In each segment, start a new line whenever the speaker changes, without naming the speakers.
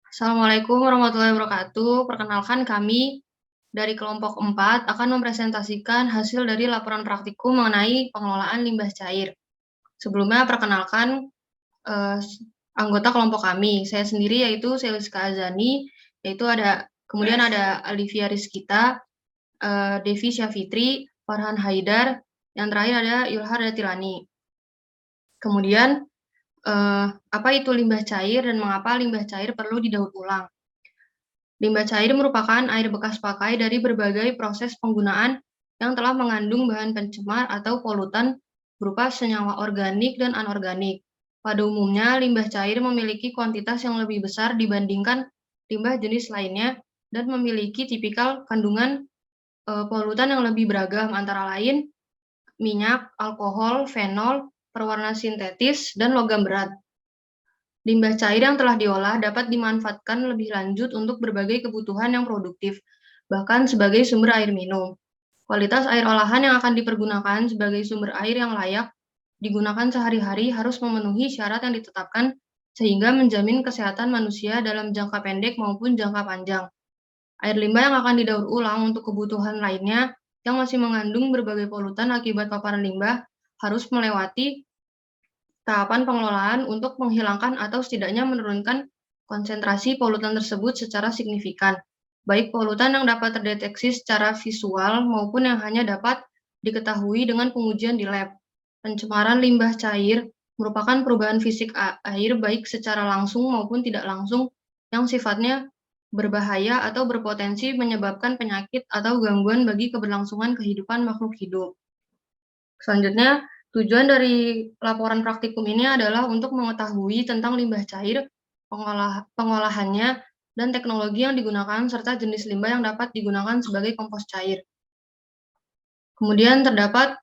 Assalamualaikum warahmatullahi wabarakatuh. Perkenalkan kami dari kelompok 4 akan mempresentasikan hasil dari laporan praktikum mengenai pengelolaan limbah cair. Sebelumnya perkenalkan eh, anggota kelompok kami. Saya sendiri yaitu Seliska Azani, kemudian ada Alivia Rizkita, Devi Syafitri, Farhan Haidar, yang terakhir ada Yulhar Datilani. Kemudian apa itu limbah cair dan mengapa limbah cair perlu didaur ulang? Limbah cair merupakan air bekas pakai dari berbagai proses penggunaan yang telah mengandung bahan pencemar atau polutan berupa senyawa organik dan anorganik. Pada umumnya, limbah cair memiliki kuantitas yang lebih besar dibandingkan limbah jenis lainnya dan memiliki tipikal kandungan polutan yang lebih beragam, antara lain minyak, alkohol, fenol, pewarna sintetis, dan logam berat. Limbah cair yang telah diolah dapat dimanfaatkan lebih lanjut untuk berbagai kebutuhan yang produktif, bahkan sebagai sumber air minum. Kualitas air olahan yang akan dipergunakan sebagai sumber air yang layak digunakan sehari-hari harus memenuhi syarat yang ditetapkan sehingga menjamin kesehatan manusia dalam jangka pendek maupun jangka panjang. Air limbah yang akan didaur ulang untuk kebutuhan lainnya yang masih mengandung berbagai polutan akibat paparan limbah harus melewati tahapan pengelolaan untuk menghilangkan atau setidaknya menurunkan konsentrasi polutan tersebut secara signifikan, baik polutan yang dapat terdeteksi secara visual maupun yang hanya dapat diketahui dengan pengujian di lab. Pencemaran limbah cair merupakan perubahan fisik air baik secara langsung maupun tidak langsung yang sifatnya berbahaya atau berpotensi menyebabkan penyakit atau gangguan bagi keberlangsungan kehidupan makhluk hidup. Selanjutnya, tujuan dari laporan praktikum ini adalah untuk mengetahui tentang limbah cair, pengolahannya, dan teknologi yang digunakan, serta jenis limbah yang dapat digunakan sebagai kompos cair. Kemudian terdapat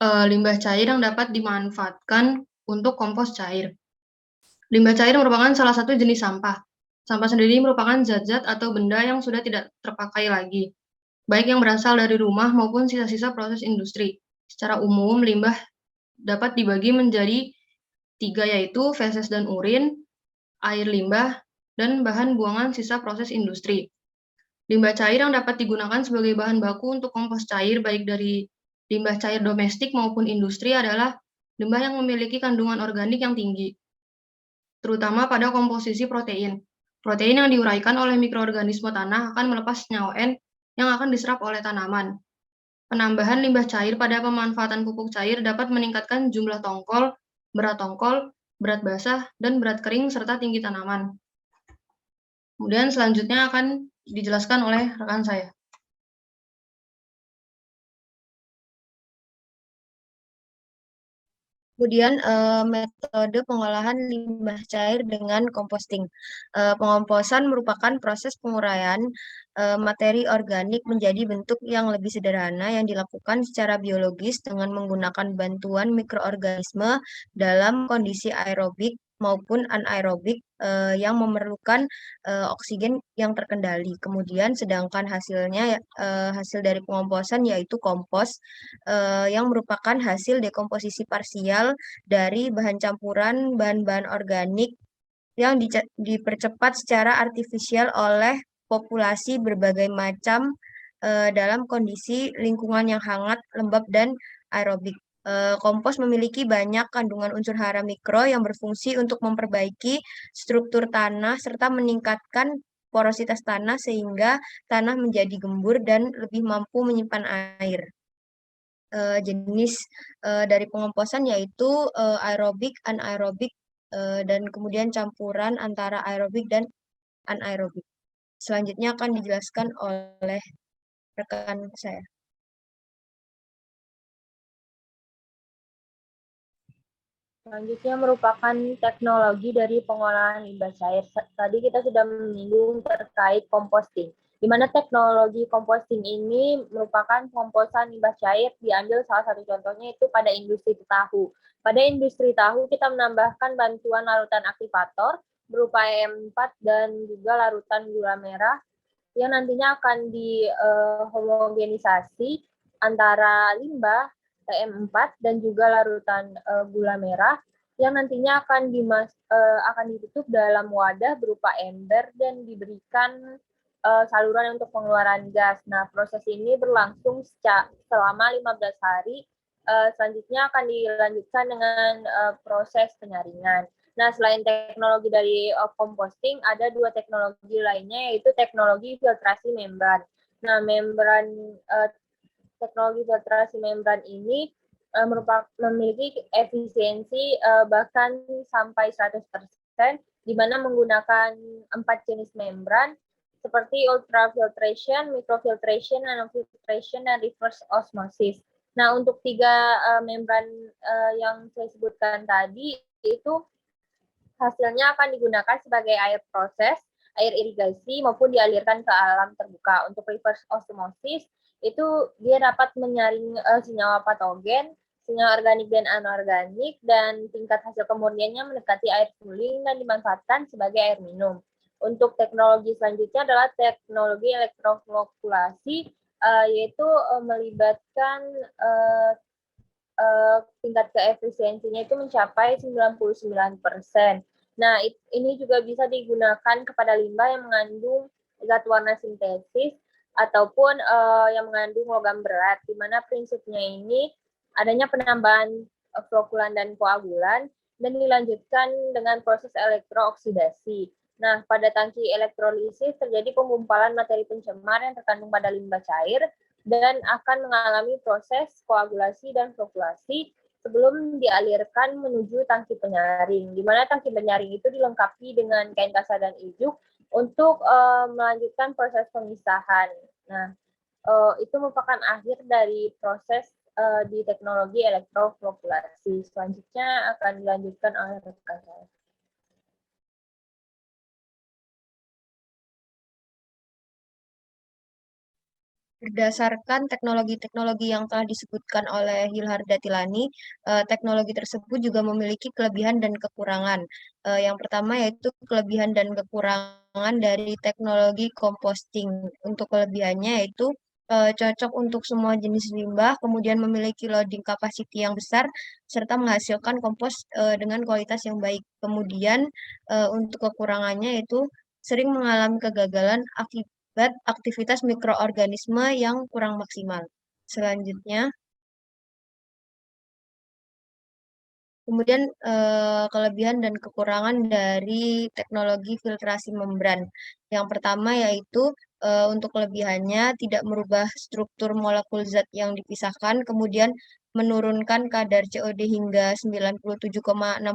limbah cair yang dapat dimanfaatkan untuk kompos cair. Limbah cair merupakan salah satu jenis sampah. Sampah sendiri merupakan zat-zat atau benda yang sudah tidak terpakai lagi, baik yang berasal dari rumah maupun sisa-sisa proses industri. Secara umum, limbah dapat dibagi menjadi 3, yaitu feses dan urin, air limbah, dan bahan buangan sisa proses industri. Limbah cair yang dapat digunakan sebagai bahan baku untuk kompos cair baik dari limbah cair domestik maupun industri adalah limbah yang memiliki kandungan organik yang tinggi, terutama pada komposisi protein. Protein yang diuraikan oleh mikroorganisme tanah akan melepas senyawa N yang akan diserap oleh tanaman. Penambahan limbah cair pada pemanfaatan pupuk cair dapat meningkatkan jumlah tongkol, berat basah, dan berat kering, serta tinggi tanaman. Kemudian selanjutnya akan dijelaskan oleh rekan saya.
Kemudian metode pengolahan limbah cair dengan composting. Pengomposan merupakan proses penguraian materi organik menjadi bentuk yang lebih sederhana yang dilakukan secara biologis dengan menggunakan bantuan mikroorganisme dalam kondisi aerobik maupun anaerobik yang memerlukan oksigen yang terkendali. Kemudian sedangkan hasil dari pengomposan yaitu kompos yang merupakan hasil dekomposisi parsial dari bahan campuran bahan-bahan organik yang dipercepat secara artifisial oleh populasi berbagai macam dalam kondisi lingkungan yang hangat, lembab, dan aerobik. Kompos memiliki banyak kandungan unsur hara mikro yang berfungsi untuk memperbaiki struktur tanah serta meningkatkan porositas tanah sehingga tanah menjadi gembur dan lebih mampu menyimpan air. Jenis dari pengomposan yaitu aerobik, anaerobik, dan kemudian campuran antara aerobik dan anaerobik. Selanjutnya akan dijelaskan oleh rekan saya.
Selanjutnya merupakan teknologi dari pengolahan limbah cair. Tadi kita sudah menyinggung terkait composting, di mana teknologi composting ini merupakan pengomposan limbah cair diambil salah satu contohnya itu pada industri tahu. Pada industri tahu kita menambahkan bantuan larutan aktivator berupa EM4 dan juga larutan gula merah yang nantinya akan dihomogenisasi antara limbah EM4 dan juga larutan gula merah yang nantinya akan ditutup dalam wadah berupa ember dan diberikan saluran untuk pengeluaran gas. Nah, proses ini berlangsung selama 15 hari. Selanjutnya akan dilanjutkan dengan proses penyaringan. Nah, selain teknologi dari composting, ada 2 teknologi lainnya, yaitu teknologi filtrasi membran. Nah, teknologi filtrasi membran ini memiliki efisiensi bahkan sampai 100%, di mana menggunakan 4 jenis membran, seperti ultrafiltration, microfiltration, nanofiltration, dan reverse osmosis. Nah, untuk 3 membran yang saya sebutkan tadi, itu hasilnya akan digunakan sebagai air proses, air irigasi, maupun dialirkan ke alam terbuka. Untuk reverse osmosis, itu dia dapat menyaring senyawa patogen, senyawa organik dan anorganik, dan tingkat hasil kemurniannya mendekati air suling dan dimanfaatkan sebagai air minum. Untuk teknologi selanjutnya adalah teknologi elektroflokulasi, yaitu melibatkan tingkat keefisiensinya itu mencapai 99%. Nah, ini juga bisa digunakan kepada limbah yang mengandung zat warna sintesis ataupun yang mengandung logam berat, di mana prinsipnya ini adanya penambahan flokulan dan koagulan dan dilanjutkan dengan proses elektrooksidasi. Nah, pada tangki elektrolisis terjadi penggumpalan materi pencemar yang terkandung pada limbah cair dan akan mengalami proses koagulasi dan flokulasi sebelum dialirkan menuju tangki penyaring, di mana tangki penyaring itu dilengkapi dengan kain kasa dan ijuk untuk melanjutkan proses pemisahan. Nah, itu merupakan akhir dari proses di teknologi elektroflokulasi. Selanjutnya akan dilanjutkan oleh rekan saya.
Berdasarkan teknologi-teknologi yang telah disebutkan oleh Yulharda Tilani, teknologi tersebut juga memiliki kelebihan dan kekurangan. Yang pertama yaitu kelebihan dan kekurangan dari teknologi composting. Untuk kelebihannya yaitu cocok untuk semua jenis limbah, kemudian memiliki loading capacity yang besar, serta menghasilkan kompos dengan kualitas yang baik. Kemudian untuk kekurangannya yaitu sering mengalami kegagalan akibat aktivitas mikroorganisme yang kurang maksimal. Selanjutnya, kemudian kelebihan dan kekurangan dari teknologi filtrasi membran. Yang pertama yaitu untuk kelebihannya tidak merubah struktur molekul zat yang dipisahkan, kemudian menurunkan kadar COD hingga 97,66%,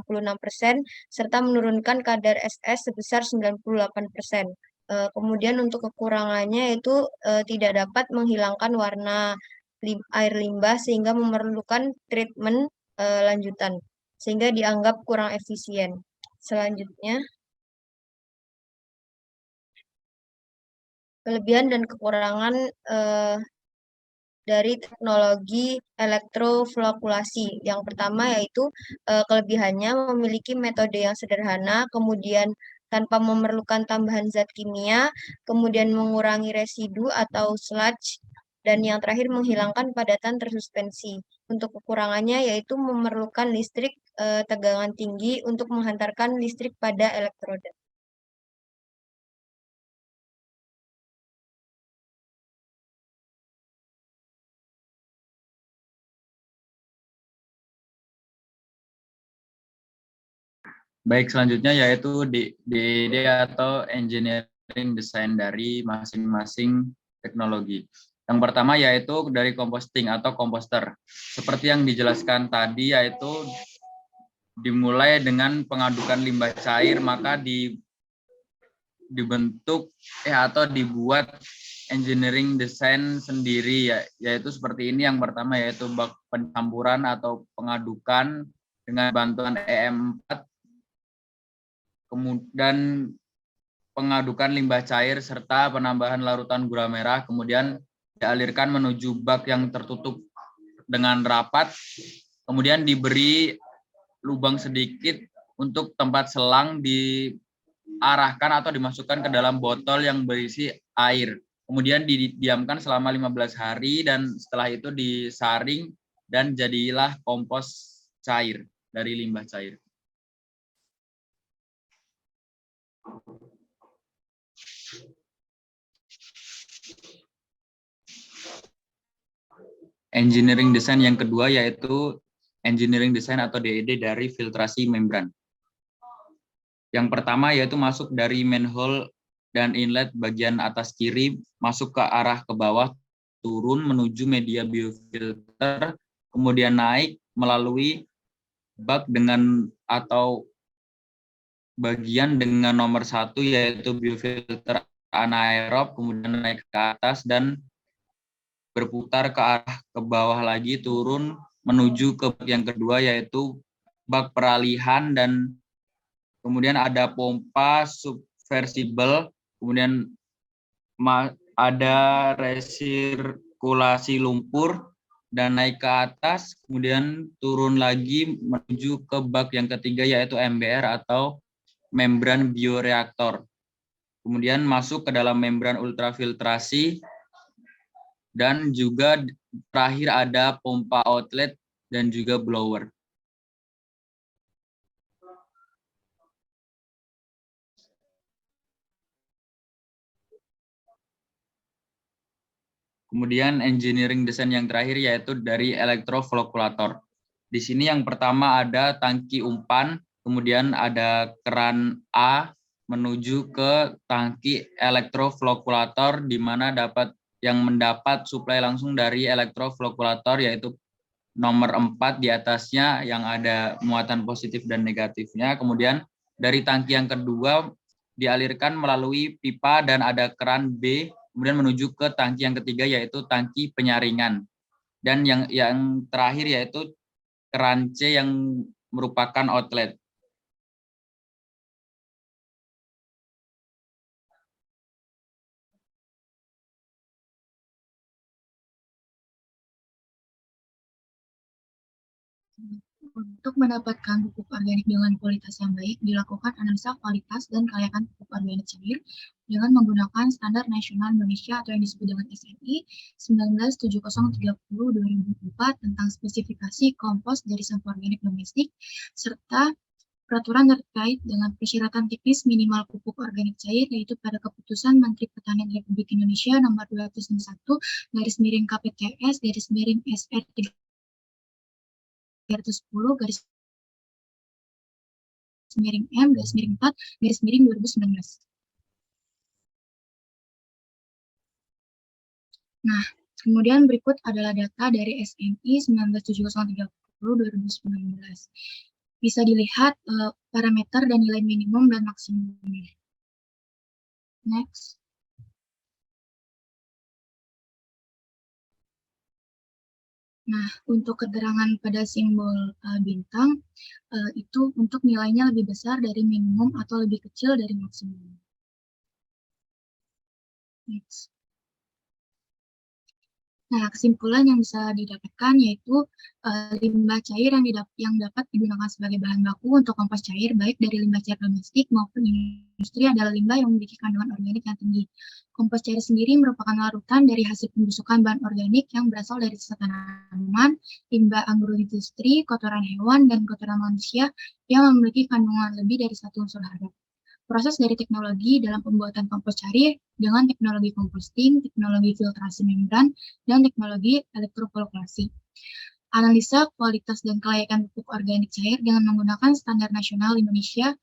serta menurunkan kadar SS sebesar 98%. Kemudian untuk kekurangannya itu tidak dapat menghilangkan warna air limbah sehingga memerlukan treatment lanjutan sehingga dianggap kurang efisien. Selanjutnya, kelebihan dan kekurangan dari teknologi elektroflokulasi. Yang pertama yaitu kelebihannya memiliki metode yang sederhana, kemudian tanpa memerlukan tambahan zat kimia, kemudian mengurangi residu atau sludge, dan yang terakhir menghilangkan padatan tersuspensi. Untuk kekurangannya yaitu memerlukan listrik tegangan tinggi untuk menghantarkan listrik pada elektroda.
Baik, selanjutnya yaitu ide atau engineering design dari masing-masing teknologi. Yang pertama yaitu dari composting atau komposter. Seperti yang dijelaskan tadi yaitu dimulai dengan pengadukan limbah cair, maka dibentuk atau dibuat engineering design sendiri, yaitu seperti ini. Yang pertama yaitu bak pencampuran atau pengadukan dengan bantuan EM4, kemudian pengadukan limbah cair serta penambahan larutan gula merah, kemudian dialirkan menuju bak yang tertutup dengan rapat, kemudian diberi lubang sedikit untuk tempat selang diarahkan atau dimasukkan ke dalam botol yang berisi air. Kemudian didiamkan selama 15 hari dan setelah itu disaring dan jadilah kompos cair dari limbah cair. engineering design yang kedua yaitu engineering design atau DED dari filtrasi membran. Yang pertama yaitu masuk dari manhole dan inlet bagian atas kiri, masuk ke arah ke bawah, turun menuju media biofilter, kemudian naik melalui bak dengan atau bagian dengan nomor 1 yaitu biofilter anaerob, kemudian naik ke atas dan berputar ke arah ke bawah lagi, turun menuju ke bak yang kedua yaitu bak peralihan, dan kemudian ada pompa subversibel, kemudian ada resirkulasi lumpur dan naik ke atas, kemudian turun lagi menuju ke bak yang ketiga yaitu MBR atau membran bioreaktor. Kemudian masuk ke dalam membran ultrafiltrasi, dan juga terakhir ada pompa outlet dan juga blower. Kemudian engineering design yang terakhir yaitu dari elektroflokulator. Di sini yang pertama ada tangki umpan, kemudian ada keran A menuju ke tangki elektroflokulator di mana yang mendapat suplai langsung dari elektroflokulator yaitu nomor 4 di atasnya yang ada muatan positif dan negatifnya. Kemudian dari tangki yang kedua dialirkan melalui pipa dan ada keran B, kemudian menuju ke tangki yang ketiga yaitu tangki penyaringan. Dan yang terakhir yaitu keran C yang merupakan outlet.
Untuk mendapatkan pupuk organik dengan kualitas yang baik, dilakukan analisa kualitas dan kelayakan pupuk organik cair dengan menggunakan Standar Nasional Indonesia atau yang disebut dengan SNI 197030/2004 tentang spesifikasi kompos dari sampah organik domestik, serta peraturan terkait dengan persyaratan teknis minimal pupuk organik cair, yaitu pada Keputusan Menteri Pertanian Republik Indonesia nomor 201/KPTS/SR 310/M/4/2019. Nah, kemudian berikut adalah data dari SNI 197030/2019. Bisa dilihat parameter dan nilai minimum dan maksimumnya. Next. Nah, untuk keterangan pada simbol bintang, itu untuk nilainya lebih besar dari minimum atau lebih kecil dari maksimum. Next. Nah, kesimpulan yang bisa didapatkan yaitu limbah cair yang dapat digunakan sebagai bahan baku untuk kompos cair, baik dari limbah cair domestik maupun industri, adalah limbah yang memiliki kandungan organik yang tinggi. Kompos cair sendiri merupakan larutan dari hasil pembusukan bahan organik yang berasal dari sisa tanaman, limbah anggur industri, kotoran hewan, dan kotoran manusia yang memiliki kandungan lebih dari 1 unsur hara. Proses dari teknologi dalam pembuatan kompos cair dengan teknologi composting, teknologi filtrasi membran, dan teknologi elektroflokulator. Analisa kualitas dan kelayakan pupuk organik cair dengan menggunakan Standar Nasional Indonesia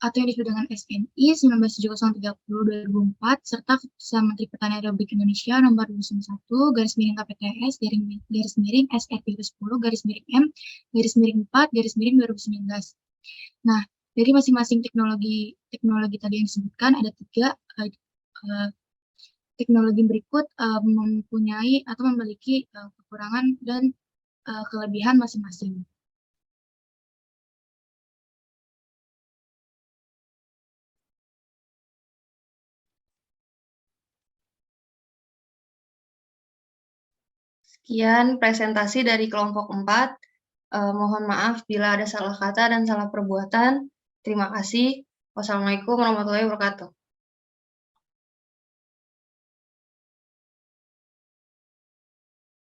atau yang disebut dengan SNI 197030/2004 serta Keputusan Menteri Pertanian Republik Indonesia nomor 201/KPTS/SR 310/M/4/2019. Nah, dari masing-masing teknologi tadi yang disebutkan ada 3 teknologi berikut mempunyai atau memiliki kekurangan dan kelebihan masing-masing.
Sekian presentasi dari kelompok 4. Mohon maaf bila ada salah kata dan salah perbuatan. Terima kasih. Wassalamualaikum warahmatullahi wabarakatuh.